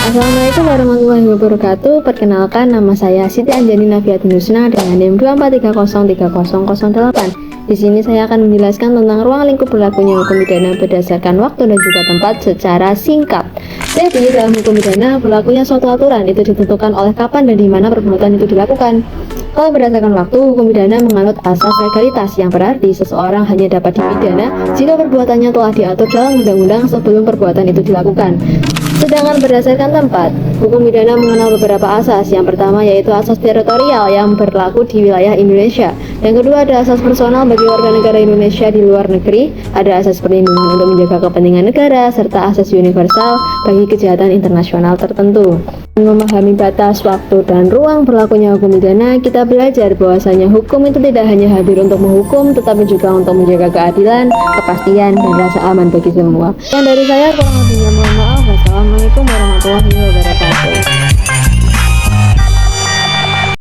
Assalamualaikum warahmatullahi wabarakatuh. Perkenalkan, nama saya Siti Anjani Nafiatin Husna dengan NIM 2430308. Di sini saya akan menjelaskan tentang ruang lingkup berlakunya hukum pidana berdasarkan waktu dan juga tempat secara singkat. Jadi, dalam hukum pidana berlakunya suatu aturan itu ditentukan oleh kapan dan di mana perbuatan itu dilakukan. Kalau berdasarkan waktu, hukum pidana menganut asas legalitas yang berarti seseorang hanya dapat dipidana jika perbuatannya telah diatur dalam undang-undang sebelum perbuatan itu dilakukan. Sedangkan berdasarkan tempat, hukum pidana mengenal beberapa asas. Yang pertama yaitu asas teritorial yang berlaku di wilayah Indonesia. Yang kedua ada asas personal bagi warga negara Indonesia di luar negeri. Ada asas perlindungan untuk menjaga kepentingan negara, serta asas universal bagi kejahatan internasional tertentu. Memahami batas, waktu, dan ruang berlakunya hukum pidana, kita belajar bahwasanya hukum itu tidak hanya hadir untuk menghukum, tetapi juga untuk menjaga keadilan, kepastian, dan rasa aman bagi semua. Yang dari saya kurang lebihnya mohon maaf. Wassalamualaikum warahmatullahi wabarakatuh.